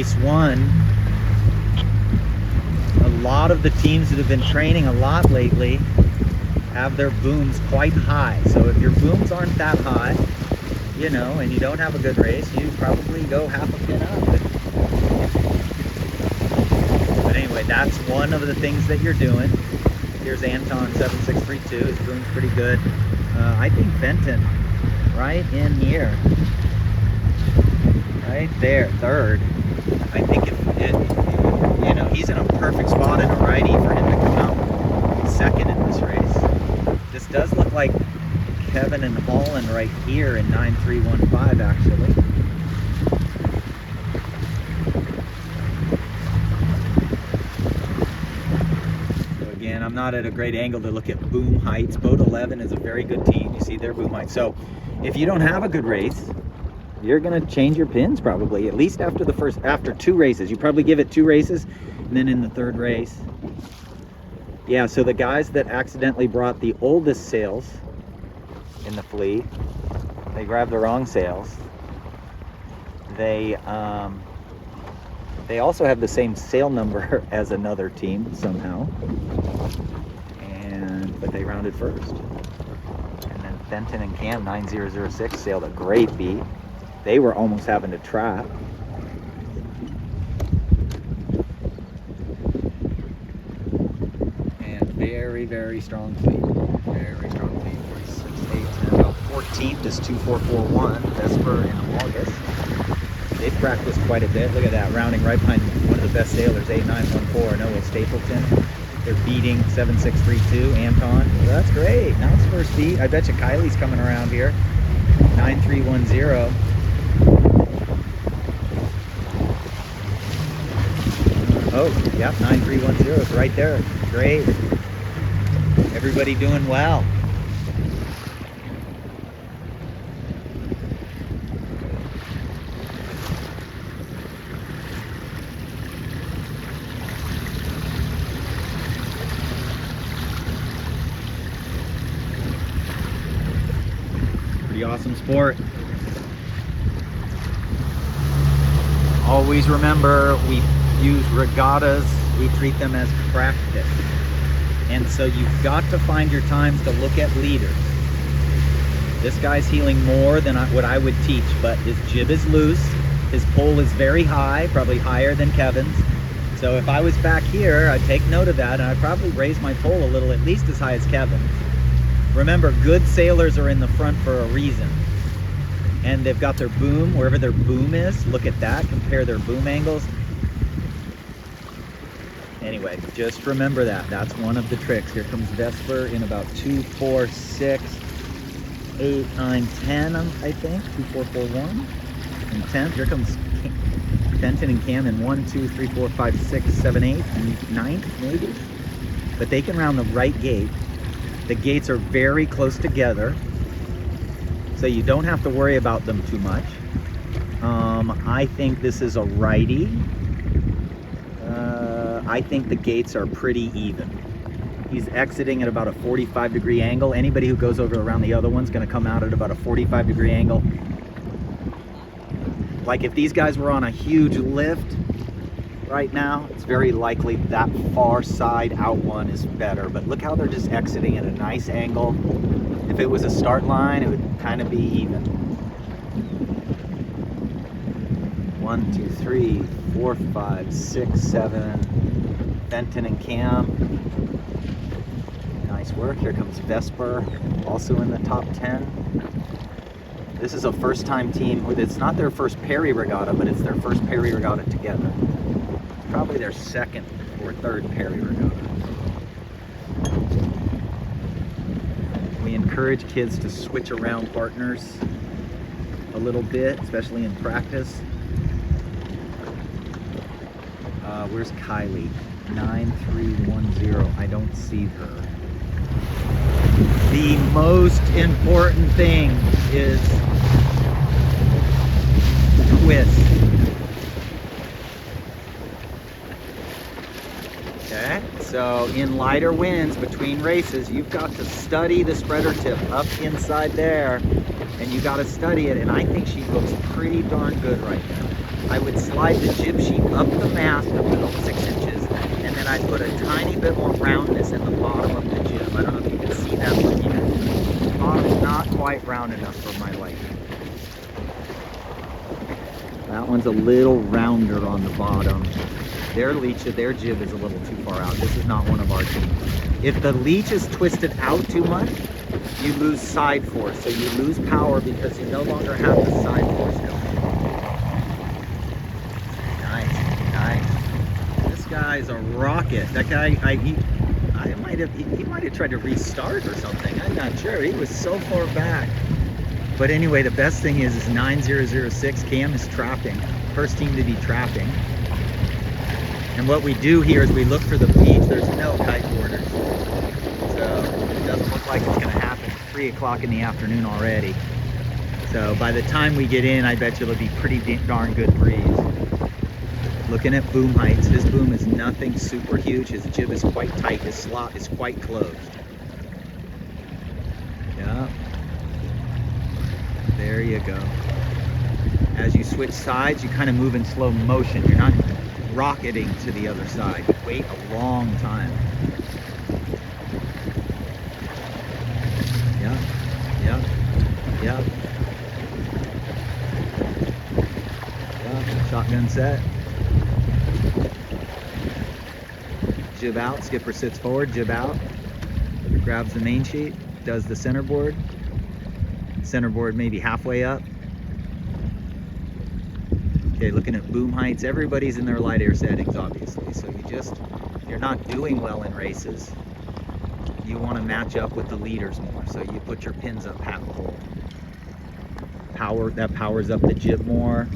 race 1, a lot of the teams that have been training a lot lately have their booms quite high. So if your booms aren't that high, you know, and you don't have a good race, you probably go half a pin up. But anyway, that's one of the things that you're doing. Here's Anton 7632. His boom's pretty good. I think Benton right in here, right there, third. I think you know, he's in a perfect spot in a righty for him to come out second in this race. This does look like Kevin and Holland right here in 9315 actually. So again, I'm not at a great angle to look at boom heights. Boat 11 is a very good team. You see their boom height. So if you don't have a good race, you're gonna change your pins probably, at least after 2 races. You probably give it 2 races, and then in the 3rd race. Yeah, so the guys that accidentally brought the oldest sails in the fleet, they grabbed the wrong sails. They also have the same sail number as another team somehow, but they rounded first. And then Benton and Cam 9006 sailed a great beat. They were almost having to trap. And very, very strong fleet. Very strong fleet. 46, 8, 10, about 14th is 2441, Vesper in August. They've practiced quite a bit. Look at that, rounding right behind one of the best sailors, 8914, Noah Stapleton. They're beating 7632, Anton. Well, that's great. Now it's first beat. I bet you Kylie's coming around here. 9310. Oh, yep, 9310 is right there. Great. Everybody doing well. Pretty awesome sport. Always remember, we use regattas, we treat them as practice. And so you've got to find your times to look at leaders. This guy's heeling more than what I would teach, but his jib is loose. His pole is very high, probably higher than Kevin's. So if I was back here, I'd take note of that, and I'd probably raise my pole a little, at least as high as Kevin's. Remember, good sailors are in the front for a reason. And they've got their boom, wherever their boom is. Look at that, compare their boom angles. Anyway, just remember that. That's one of the tricks. Here comes Vesper in about 2, 4, 6, 8, 9, 10, I think. 2, 4, 4, 1, and 10. Here comes Benton and Cam in 1, 2, 3, 4, 5, 6, 7, 8, and 9th maybe. But they can round the right gate. The gates are very close together, so you don't have to worry about them too much. I think this is a righty. I think the gates are pretty even. He's exiting at about a 45-degree angle. Anybody who goes over around the other one's going to come out at about a 45-degree angle. Like if these guys were on a huge lift right now, it's very likely that far side out one is better. But look how they're just exiting at a nice angle. If it was a start line, it would kind of be even. 1, 2, 3, 4, 5, 6, 7. Benton and Cam. Nice work. Here comes Vesper, also in the top 10. This is a first-time team. It's not their first Perry Regatta, but it's their first Perry Regatta together. Probably their second or third Perry Regatta. We encourage kids to switch around partners a little bit, especially in practice. Where's Kylie? 9310. I don't see her. The most important thing is twist. Okay, so in lighter winds between races, you've got to study the spreader tip up inside there and you got to study it, and I think she looks pretty darn good right now. I would slide the jib sheet up the mast about 6 inches, and then I'd put a tiny bit more roundness in the bottom of the jib. I don't know if you can see that one here. The bottom's not quite round enough for my liking. That one's a little rounder on the bottom. Their jib is a little too far out. This is not one of our team. If the leech is twisted out too much, you lose side force. So you lose power because you no longer have the side force going. Nice, nice. This guy's a rocket. That guy, he might have tried to restart or something. I'm not sure. He was so far back. But anyway, the best thing is 9006. Cam is trapping. First team to be trapping. And what we do here is we look for the beach. There's no kite borders. So it doesn't look like it's going to happen. 3 o'clock in the afternoon already. So by the time we get in, I bet you it'll be pretty darn good breeze. Looking at boom heights. His boom is nothing super huge. His jib is quite tight. His slot is quite closed. Yeah. There you go. As you switch sides, you kind of move in slow motion. You're not rocketing to the other side. You wait a long time. Yeah, yeah, yeah. Yeah, shotgun set. Jib out, skipper sits forward, jib out. Grabs the main sheet, does the centerboard. Centerboard maybe halfway up. Okay, looking at boom heights. Everybody's in their light air settings, obviously. So you're not doing well in races. You want to match up with the leaders more. So you put your pins up half full. That powers up the jib more.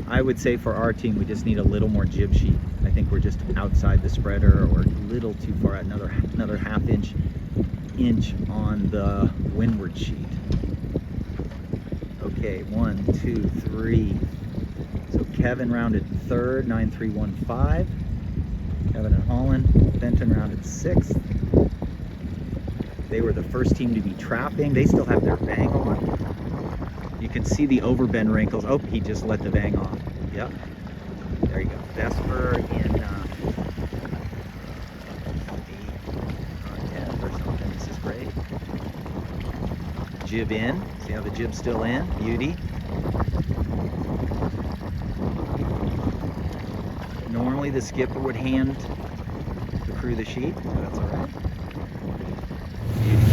I would say for our team, we just need a little more jib sheet. I think we're just outside the spreader or a little too far out. Another half inch on the windward sheet. Okay, 1, 2, 3. So Kevin rounded third, 9315. Kevin and Holland. Benton rounded sixth. They were the first team to be trapping. They still have their vang on. You can see the overbend wrinkles. Oh, he just let the vang off. Yep. There you go. Vesper in 8 or 10 or something. This is great. Jib in. See how the jib's still in? Beauty. Normally the skipper would hand the crew the sheet, but that's all right. Beauty.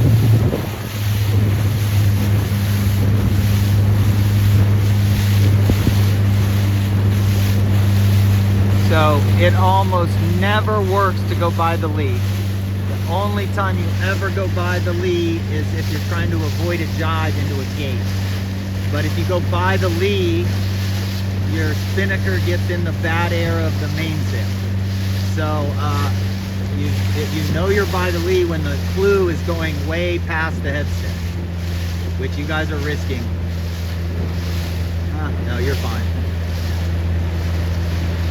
So it almost never works to go by the lead. The only time you ever go by the lead is if you're trying to avoid a jibe into a gate. But if you go by the lead, your spinnaker gets in the bad air of the mainsail. So you know you're by the lead when the clue is going way past the headset, which you guys are risking. No, you're fine.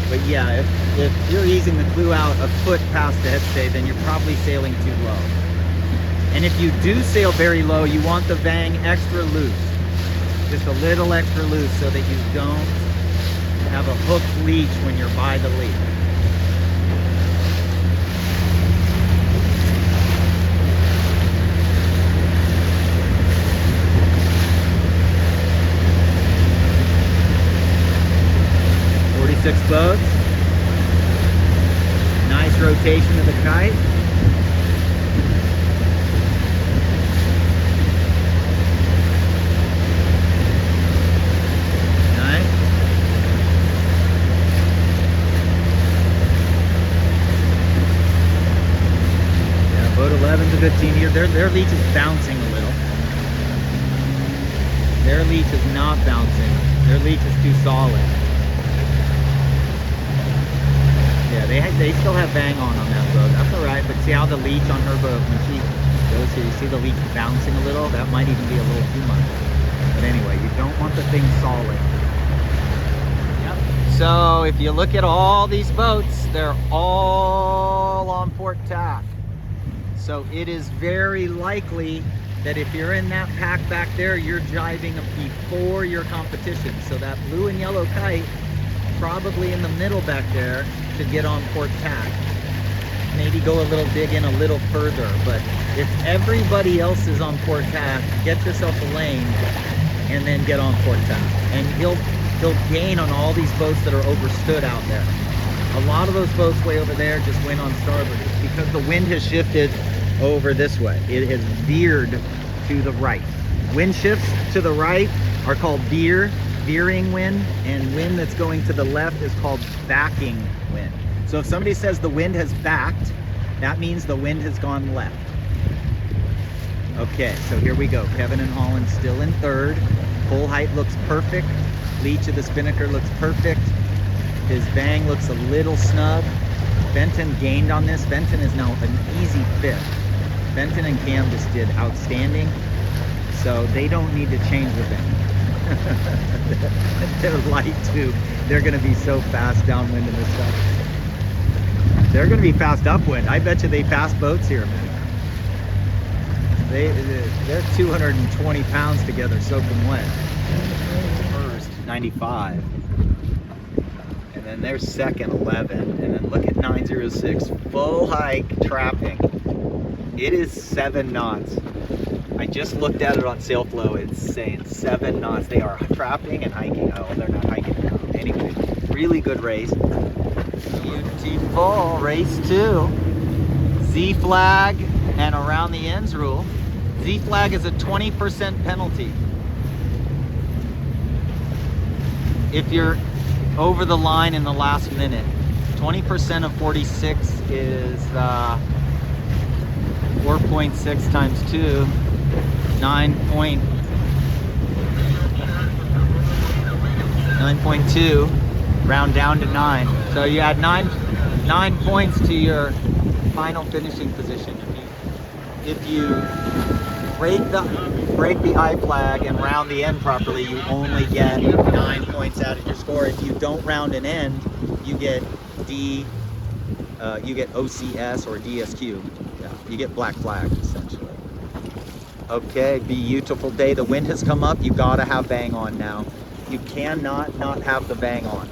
But yeah, if you're easing the clue out a foot past the headstay, then you're probably sailing too low. And if you do sail very low, you want the vang extra loose. Just a little extra loose so that you don't have a hooked leech when you're by the lead. Six boats. Nice rotation of the kite. Nice. Yeah, boat 11 to 15 here. Their leech is bouncing a little. Their leech is not bouncing. Their leech is too solid. Yeah, they still have bang on that boat. That's all right, but see how the leech on her boat, when she goes here, you see the leech bouncing a little? That might even be a little too much. But anyway, you don't want the thing solid. Yep. So if you look at all these boats, they're all on port tack. So it is very likely that if you're in that pack back there, you're jiving before your competition. So that blue and yellow kite, probably in the middle back there, should get on port tack. Maybe go a little dig in a little further, but if everybody else is on port tack, get yourself a lane and then get on port tack. And he'll gain on all these boats that are overstood out there. A lot of those boats way over there just went on starboard because the wind has shifted over this way. It has veered to the right. Wind shifts to the right are called veering wind, and wind that's going to the left is called backing wind. So if somebody says the wind has backed, that means the wind has gone left. Okay, so here we go. Kevin and Holland still in third. Full height looks perfect. Leach of the spinnaker looks perfect. His bang looks a little snug. Benton gained on this. Benton is now an easy fifth. Benton and Cam just did outstanding. So they don't need to change the bang. They're light too. They're gonna be so fast downwind in this stuff. They're gonna be fast upwind. I bet you they pass boats here, man. They're 220 pounds together soaking wet. First, 95. And then there's second, 11. And then look at 906, full hike trapping. It is 7 knots. I just looked at it on SailFlow. It's saying 7 knots. They are trapping and hiking. Oh, they're not hiking now. Anyway, really good race. Beautiful race 2. Z flag and around the ends rule. Z flag is a 20% penalty. If you're over the line in the last minute. 20% of 46 is 4.6 times 2, 9.2, round down to 9. So you add 9 points to your final finishing position. If you break the I flag and round the end properly, you only get 9 points out of your score. If you don't round an end, you get you get OCS or DSQ. Yeah, you get black flag essentially. Okay, beautiful day. The wind has come up. You gotta have bang on now. You cannot not have the bang on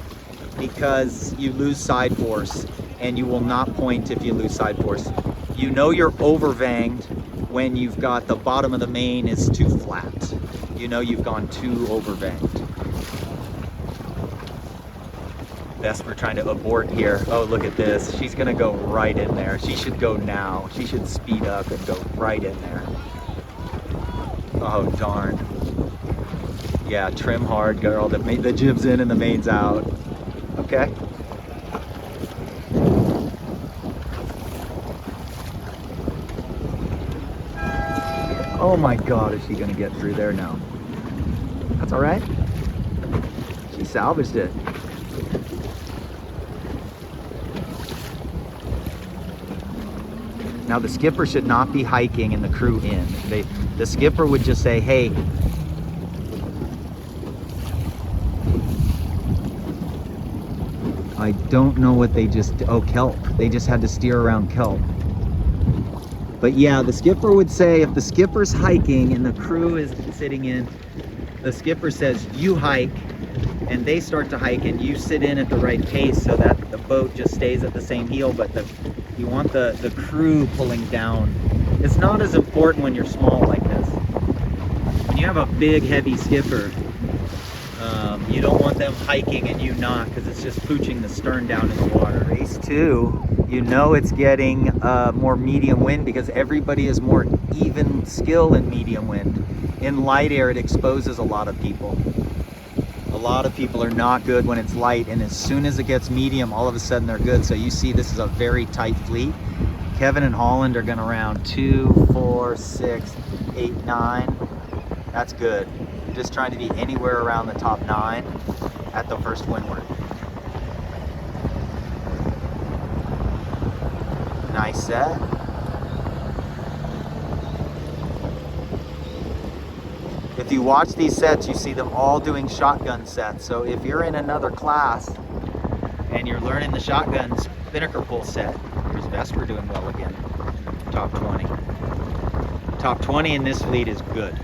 because you lose side force, and you will not point if you lose side force. You know you're overvanged when you've got the bottom of the main is too flat. You know you've gone too overvanged. Vesper trying to abort here. Oh, look at this. She's gonna go right in there. She should go now. She should speed up and go right in there. Oh, darn. Yeah, trim hard, girl. The jib's in and the main's out. Okay. Oh my God, is she gonna get through there now? That's all right. She salvaged it. Now the skipper should not be hiking and the crew in. The skipper would just say, hey, I don't know what they just, oh, kelp. They just had to steer around kelp. But yeah, the skipper would say, if the skipper's hiking and the crew is sitting in, the skipper says, you hike, and they start to hike, and you sit in at the right pace so that the boat just stays at the same heel, but you want the crew pulling down. It's not as important when you're small like this. When you have a big, heavy skipper, you don't want them hiking and you not, because it's just pooching the stern down in the water. Race 2, you know it's getting more medium wind because everybody is more even skill in medium wind. In light air, it exposes a lot of people. A lot of people are not good when it's light, and as soon as it gets medium, all of a sudden they're good. So you see this is a very tight fleet. Kevin and Holland are going to round 2, 4, 6, 8, 9. That's good. Just trying to be anywhere around the top 9 at the first windward. Nice set. If you watch these sets, you see them all doing shotgun sets. So if you're in another class and you're learning the shotgun spinnaker pull set, here's Vesper doing well again, top 20. Top 20 in this fleet is good.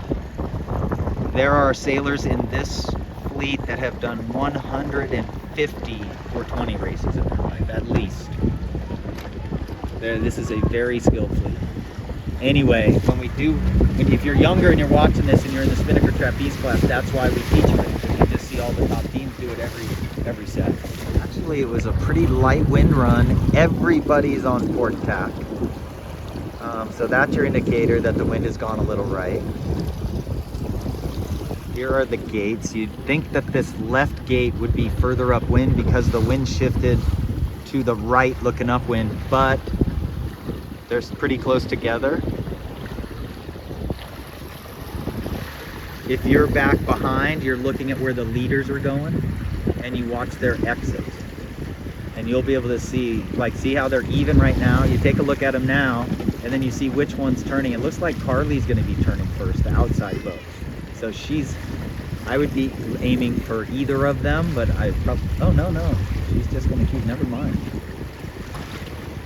There are sailors in this fleet that have done 150 420 races in their life, at least. This is a very skilled fleet. Anyway, if you're younger and you're watching this and you're in the Spinnaker Trapeze class, that's why we teach it. You just see all the top teams do it every set. Actually, it was a pretty light wind run. Everybody's on port tack. So that's your indicator that the wind has gone a little right. Here are the gates. You'd think that this left gate would be further upwind because the wind shifted to the right looking upwind, but they're pretty close together. If you're back behind, you're looking at where the leaders are going and you watch their exits. And you'll be able to see how they're even right now. You take a look at them now, and then you see which one's turning. It looks like Carly's gonna be turning first, the outside boat. So I would be aiming for either of them, but oh no, she's just gonna keep, never mind.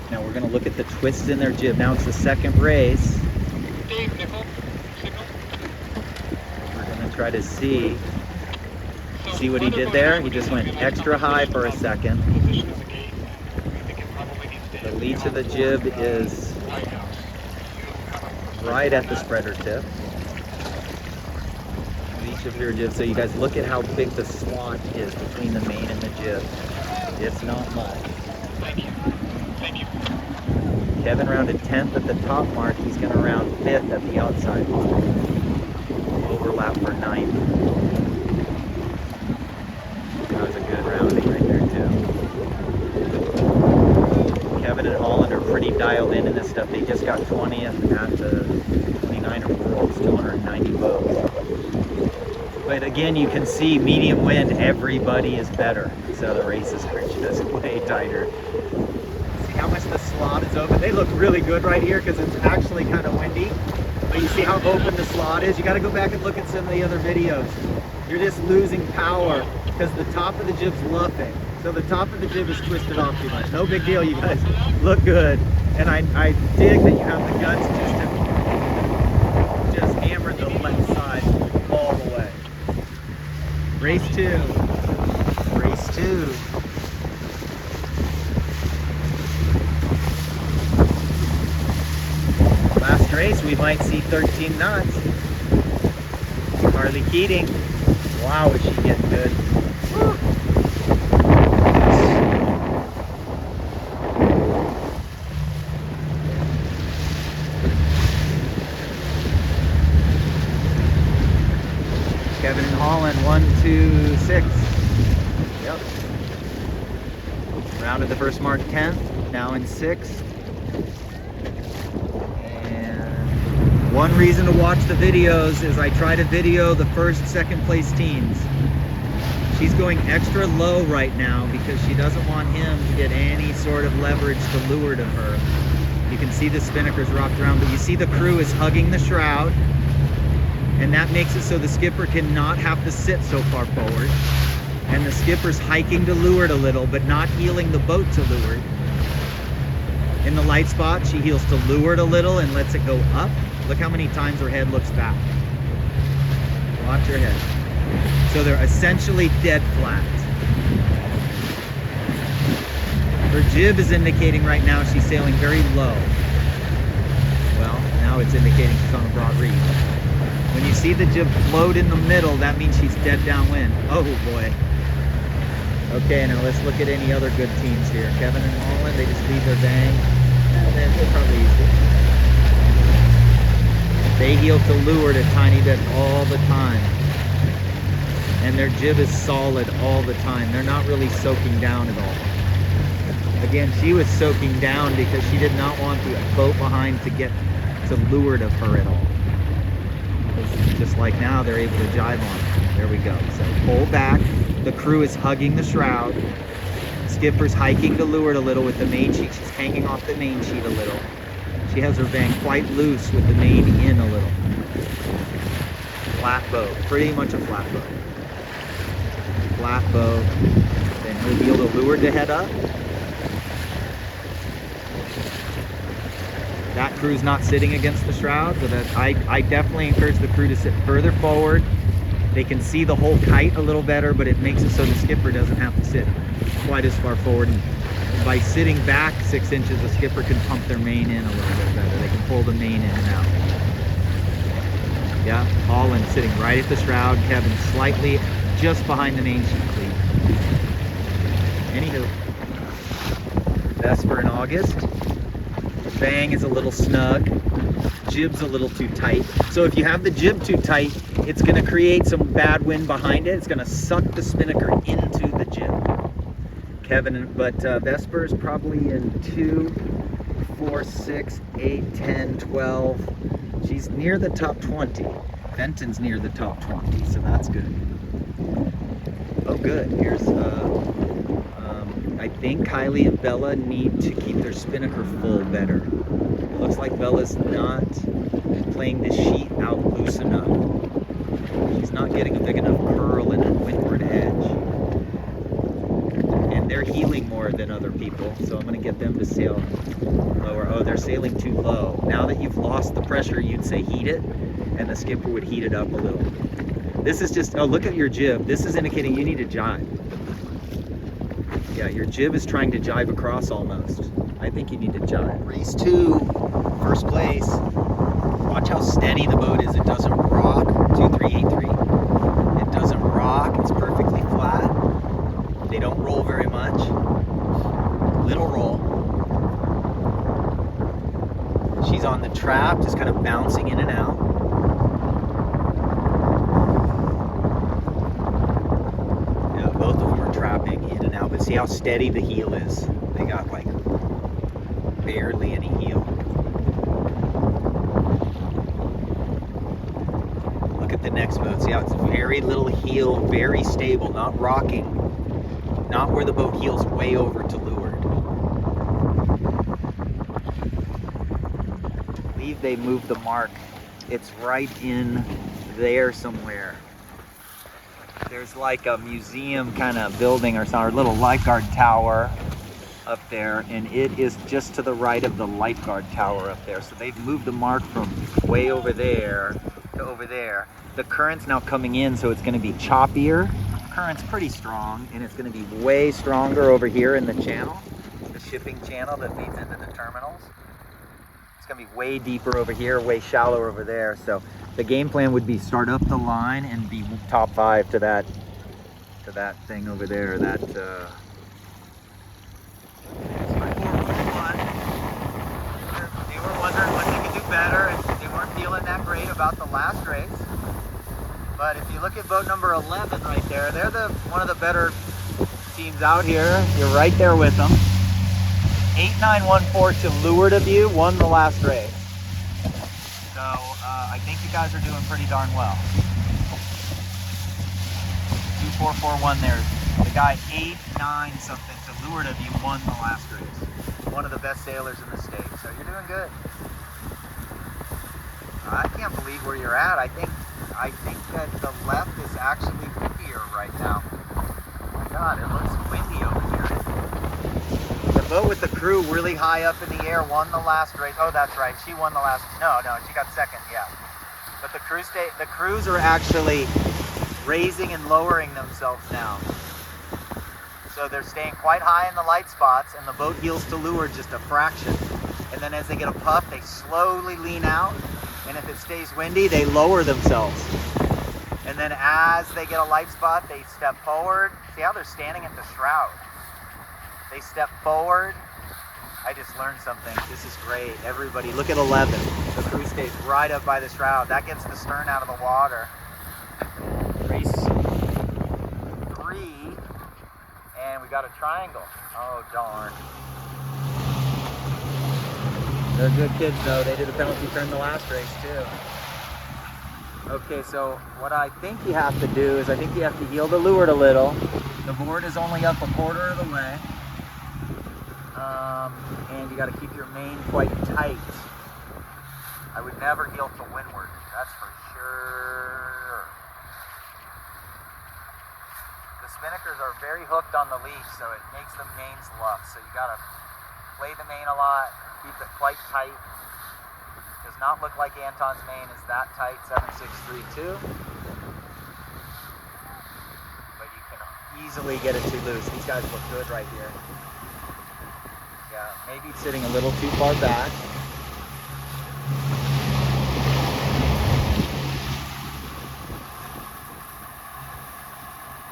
Now we're gonna look at the twists in their jib. Now it's the second race. We're gonna try to see what he did there. He just went extra high for a second. The leech of the jib is right at the spreader tip. Leech of your jib. So you guys look at how big the slot is between the main and the jib. It's not much. Thank you. Kevin rounded 10th at the top mark. He's going to round 5th at the outside mark. Overlap for 9th. That was a good rounding right there too. Kevin and Holland are pretty dialed in this stuff. They just got 20th at the 29er Worlds, 290 boats. But again, you can see medium wind, everybody is better. So the races are just way tighter. See how much the slot is open? They look really good right here because it's actually kind of windy. But you see how open the slot is? You got to go back and look at some of the other videos. You're just losing power because the top of the jib's luffing. So the top of the jib is twisted off too much. No big deal, you guys. Look good. And I dig that you have the guts just hammer the left side all the way. Race 2. Race 2. Last race, we might see 13 knots. Harley Keating. Wow, is she getting good. Woo. Kevin and Holland, 1, 2, 6. Yep. Rounded the first mark 10th, now in 6th. And one reason to watch the videos is I try to video the first, second place teams. She's going extra low right now because she doesn't want him to get any sort of leverage to leeward of her. You can see the spinnakers rocked around, but you see the crew is hugging the shroud. And that makes it so the skipper cannot have to sit so far forward. And the skipper's hiking to leeward a little, but not heeling the boat to leeward. In the light spot, she heels to leeward a little and lets it go up. Look how many times her head looks back. Watch her head. So they're essentially dead flat. Her jib is indicating right now she's sailing very low. Well, now it's indicating she's on a broad reef. When you see the jib float in the middle, that means she's dead downwind. Oh boy. Okay, now let's look at any other good teams here. Kevin and Holland, they just leave their bang. And then they'll probably use it. They heel to leeward a tiny bit all the time. And their jib is solid all the time. They're not really soaking down at all. Again, she was soaking down because she did not want the boat behind to get to leeward of her at all. Just like now, they're able to jive on it. There we go. So pull back. The crew is hugging the shroud. Skipper's hiking to leeward a little with the main sheet. She's hanging off the main sheet a little. She has her bang quite loose with the main in a little. Flat boat. Pretty much a flat boat. Flat boat. Then he'll be able to leeward to head up. that crew's not sitting against the shroud, so that I definitely encourage the crew to sit further forward. They can see the whole kite a little better, but it makes it so the skipper doesn't have to sit quite as far forward. And by sitting back 6 inches, the skipper can pump their main in a little bit better. They can pull the main in and out. Yeah, Holland sitting right at the shroud. Kevin slightly just behind the main sheet cleat. Anywho, Vesper in August. Bang is a little snug. Jib's a little too tight. So if you have the jib too tight, it's going to create some bad wind behind it. It's going to suck the spinnaker into the jib. Kevin, but Vesper is probably in 2, 4, 6, 8, 10, 12. She's near the top 20. Benton's near the top 20, so that's good. Oh, good. Here's, I think Kylie and Bella need to keep their spinnaker full better. It looks like Bella's not playing the sheet out loose enough. She's not getting a big enough curl and a windward edge. And they're heeling more than other people, so I'm going to get them to sail lower. Oh, they're sailing too low. Now that you've lost the pressure, you'd say heat it, and the skipper would heat it up a little. This is just, oh, look at your jib. This is indicating you need to jibe. Yeah, your jib is trying to jibe across almost. I think you need to jibe. Race 2, first place. Watch how steady the boat is. It doesn't rock. 2383. It doesn't rock. It's perfectly flat. They don't roll very much. Little roll. She's on the trap, just kind of bouncing in and out. Yeah, both of them are trapping in and out, but see how steady the heel is. They got like barely any heel. Look at the next boat. See how it's very little heel, very stable, not rocking. Not where the boat heels way over to leeward. I believe they moved the mark. It's right in there somewhere. There's like a museum kind of building or something, or a little lifeguard tower up there, and it is just to the right of the lifeguard tower up there. So they've moved the mark from way over there to over there. The current's now coming in, so it's going to be choppier. Current's pretty strong, and it's going to be way stronger over here in the channel, the shipping channel that leads into the terminals. It's going to be way deeper over here, way shallower over there. So the game plan would be start up the line and be top 5 to that thing over there. That they were wondering what they could do better, and they weren't feeling that great about the last race. But if you look at boat number 11 right there, they're one of the better teams out here. You're right there with them. 8914 to leeward of you won the last race. So I think you guys are doing pretty darn well. 2441 there. The guy 89 something to leeward of you won the last race. One of the best sailors in the state. So you're doing good. I can't believe where you're at. I think that the left is actually windier right now. Oh my God, it looks windy over here. The boat with the crew really high up in the air won the last race. Oh, that's right. She won the last. No, she got second. Yeah. But the crews are actually raising and lowering themselves now. So they're staying quite high in the light spots, and the boat heels to leeward just a fraction. And then as they get a puff, they slowly lean out. And if it stays windy, they lower themselves. And then as they get a light spot, they step forward. See how they're standing at the shroud? They step forward. I just learned something. This is great. Everybody, look at 11. The crew stays right up by the shroud. That gets the stern out of the water. Race 3. And we got a triangle. Oh, darn. They're good kids though. They did a penalty turn the last race too. Okay, so what I think you have to do is I think you have to heel the leeward a little. The board is only up a quarter of the way. And you got to keep your main quite tight. I would never heel to windward, that's for sure. The spinnakers are very hooked on the leaf, so it makes the mains luff. So you got to play the main a lot. Keep it quite tight. not look like Anton's main is that tight, 7632. But you can easily get it too loose. These guys look good right here. Yeah, maybe it's sitting a little too far back.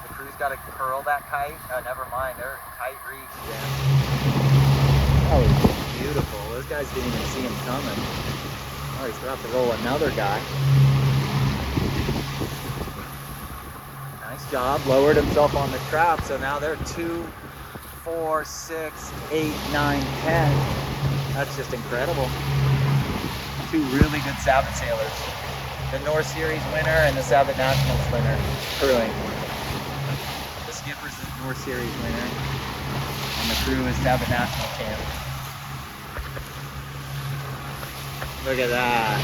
The crew's got to curl that kite. Never mind, they're tight reach, man. Oh, beautiful. Those guys didn't even see him coming. Oh, he's about to roll another guy. Nice job. Lowered himself on the trap, so now they're 2, 4, 6, 8, 9, 10. That's just incredible. Two really good Sabbath sailors. The North Series winner and the Sabbath Nationals winner crewing. The skipper's the North Series winner, and the crew is Sabbath National champ. Look at that.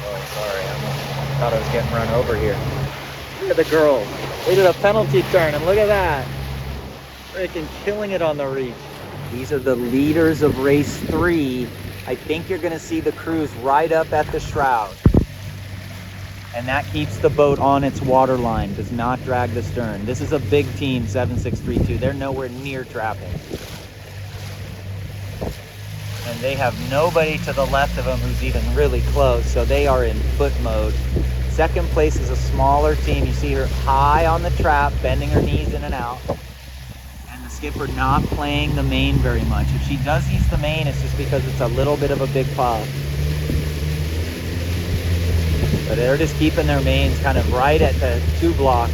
Oh, sorry. I thought I was getting run over here. Look at the girls. They did a penalty turn, and look at that. Freaking killing it on the reach. These are the leaders of race 3. I think you're going to see the crews right up at the shroud. And that keeps the boat on its water line, does not drag the stern. This is a big team, 7632. They're nowhere near trapping. And they have nobody to the left of them who's even really close, so they are in foot mode. Second place is a smaller team. You see her high on the trap, bending her knees in and out. And the skipper not playing the main very much. If she does use the main, it's just because it's a little bit of a big pop. But they're just keeping their mains kind of right at the 2 block.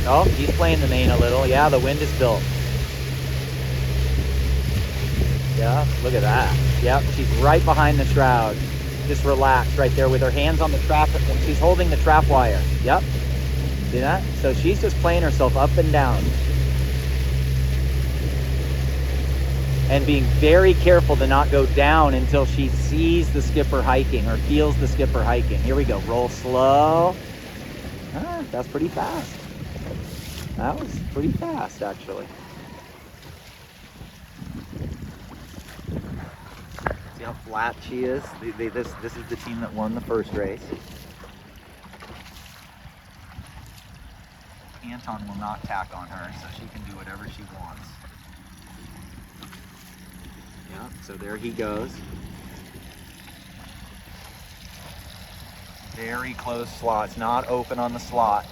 Oh, he's playing the main a little. Yeah, the wind is built. Yeah, look at that. Yep, she's right behind the shroud. Just relaxed right there with her hands on the trap. She's holding the trap wire. Yep. See that? So she's just playing herself up and down. And being very careful to not go down until she sees the skipper hiking or feels the skipper hiking. Here we go. Roll slow. Ah, that's pretty fast. That was pretty fast, actually. See how flat she is? This is the team that won the first race. Anton will not tack on her, so she can do whatever she wants. Yeah, so there he goes. Very close slots, not open on the slot.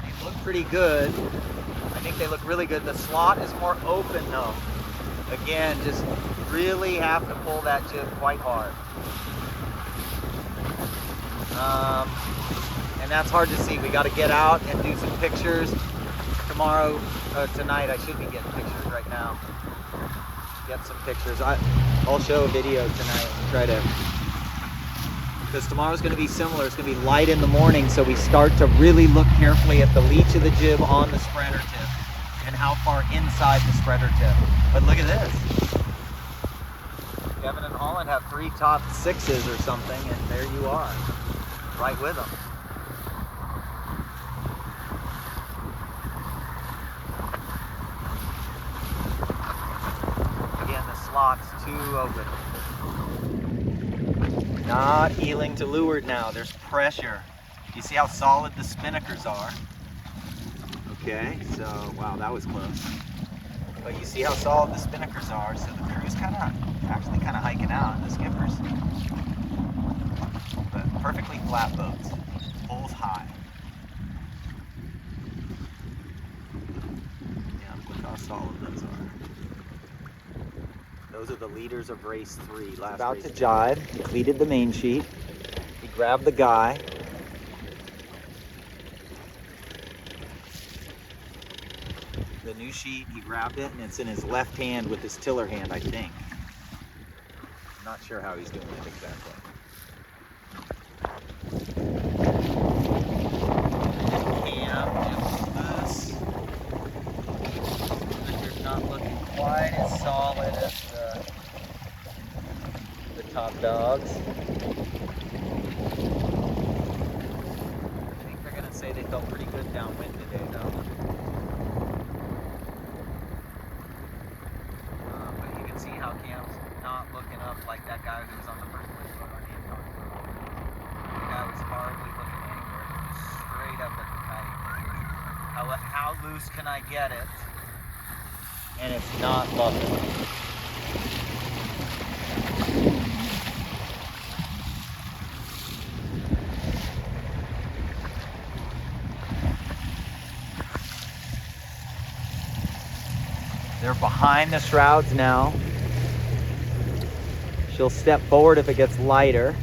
They look pretty good. I think they look really good. The slot is more open though. Again, just really have to pull that jib quite hard. And that's hard to see. We got to get out and do some pictures. Tomorrow, tonight, I should be getting pictures right now. Get some pictures. I'll show a video tonight and try to, because tomorrow's going to be similar. It's going to be light in the morning, so we start to really look carefully at the leech of the jib on the spreader tip and how far inside the spreader tip. But look at this. Kevin and Holland have 3 top 6s or something, and there you are, right with them. Again, the slot's too open. Not heeling to leeward now. There's pressure. You see how solid the spinnakers are? Okay, so wow, that was close. But you see how solid the spinnakers are, so the crew's actually kind of hiking out, the skippers. But perfectly flat boats, poles high. Yeah, look how solid those are. Those are the leaders of race 3. About to jibe, he cleated the main sheet. He grabbed the guy. The new sheet, he grabbed it, and it's in his left hand with his tiller hand, I think. I'm not sure how he's doing it exactly. Just Spinnaker's not looking quite as solid as the top dogs. I think they're going to say they felt pretty good downwind today, though. loose can I get it? And it's not buffing. They're behind the shrouds now. She'll step forward if it gets lighter.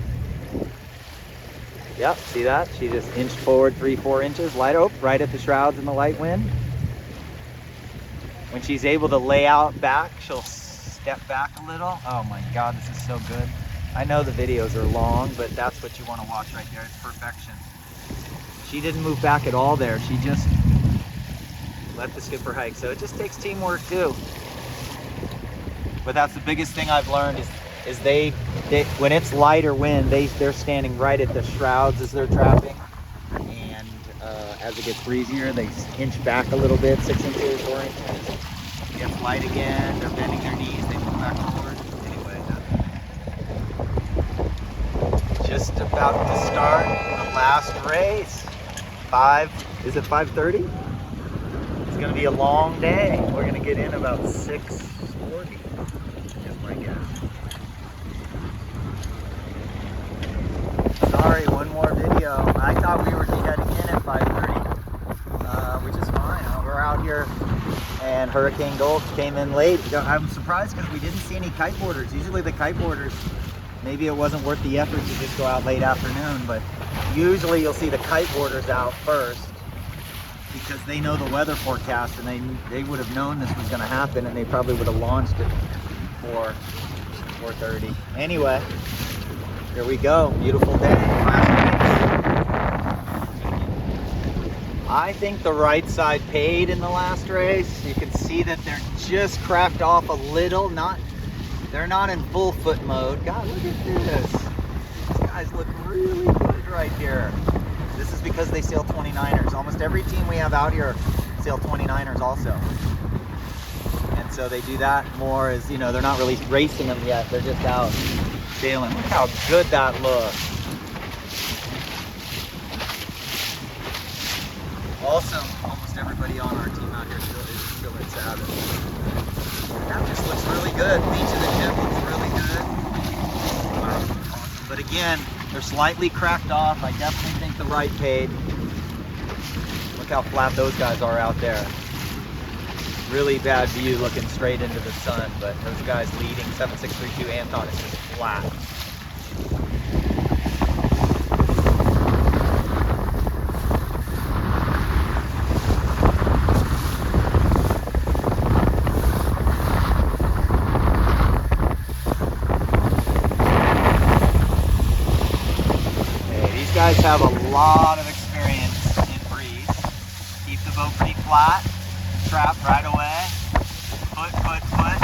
Yep, see that? She just inched forward 3-4 inches, lighter, oh, right at the shrouds in the light wind. When she's able to lay out back, she'll step back a little. Oh my God, this is so good. I know the videos are long, but that's what you want to watch right there. It's perfection. She didn't move back at all there. She just let the skipper hike. So it just takes teamwork too. But that's the biggest thing I've learned is they when it's lighter wind, they're standing right at the shrouds as they're trapping. And as it gets breezier, they inch back a little bit, 6 inches, 4 inches. It gets light again, they're bending their knees, they move back forward. Anyway, just about to start the last race. Is it 5:30? It's gonna be a long day. We're gonna get in about 6:40, is my guess. Sorry, one more video. I thought we were heading in at 5:30, which is fine. We're out here, and Hurricane Gulf came in late. I'm surprised because we didn't see any kiteboarders. Usually the kiteboarders, maybe it wasn't worth the effort to just go out late afternoon, but usually you'll see the kiteboarders out first because they know the weather forecast, and they would have known this was going to happen, and they probably would have launched it for 4:30. Anyway, here we go. Beautiful day. I think the right side paid in the last race. You can see that they're just cracked off a little. They're not in full foot mode. God, look at this. These guys look really good right here. This is because they sail 29ers. Almost every team we have out here sail 29ers also. And so they do that more as, you know, they're not really racing them yet. They're just out sailing. Look how good that looks. Also, almost everybody on our team out here is still in Sabbath. That just looks really good. Beach of the Jib looks really good. Awesome. But again, they're slightly cracked off. I definitely think the right paid. Look how flat those guys are out there. Really bad view looking straight into the sun, but those guys leading 7632 Anton is just flat. Guys have a lot of experience in breeze. Keep the boat pretty flat, trap right away, foot.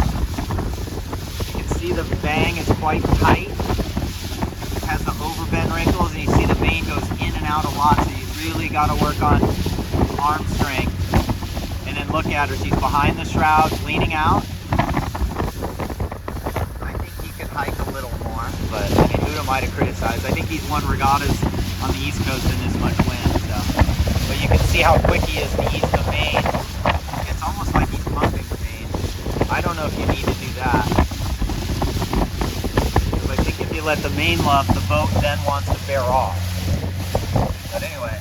You can see the bang is quite tight. It has the overbend wrinkles, and you see the vane goes in and out a lot, so you really got to work on arm strength. And then look at her, she's behind the shrouds, leaning out. I think he could hike a little more, but I mean, Udo might have criticized. I think he's won regattas on the East Coast in this much wind, so. But you can see how quick he is to ease the vane. It's almost like he's pumping the vane. I don't know if you need to do that. But I think if you let the main luff, the boat then wants to bear off. But anyway,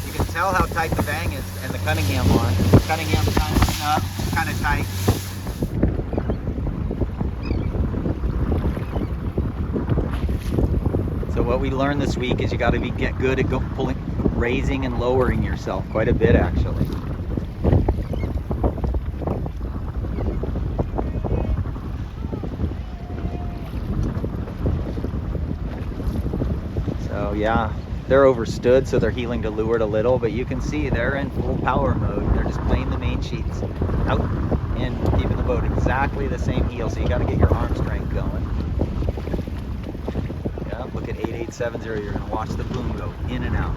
you can tell how tight the bang is and the Cunningham line. Cunningham's kind of tight. So what we learned this week is you got to get good at raising and lowering yourself quite a bit, actually. So yeah, they're overstood, so they're heeling to leeward a little, but you can see they're in full power mode. They're just playing the main sheets out and keeping the boat exactly the same heel. So you got to get your arm strength going. Look at 8870, you're going to watch the boom go in and out.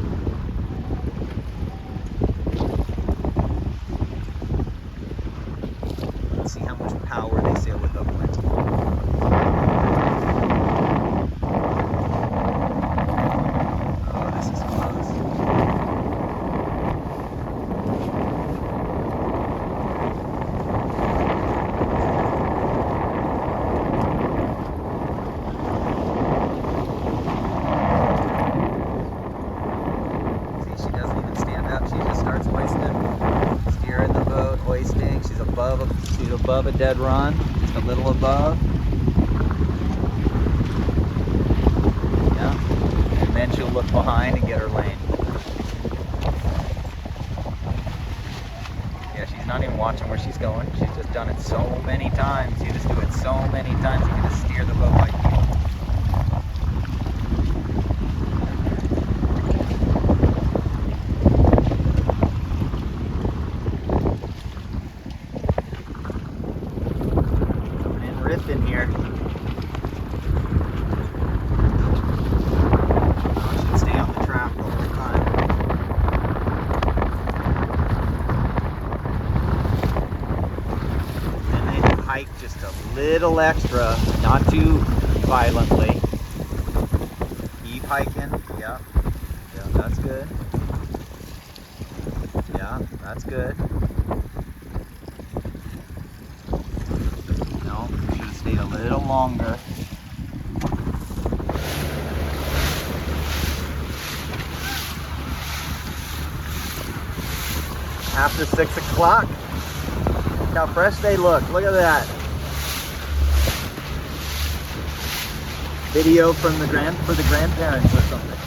Let's see how much power they sail with upwind. Oh, this is close. dead run, just a little above. Yeah, and then she'll look behind and get her lane. Yeah, she's not even watching where she's going. She's just done it so many times. You just do it so many times, you can just steer the boat like you. In here. I should stay on the track the whole time. And then you hike just a little extra, not too violently. Keep hiking. Yeah. Yeah, that's good. Yeah, that's good. Stayed a little longer. After 6 o'clock, look how fresh they look. Look at that. Video from the grandparents or something.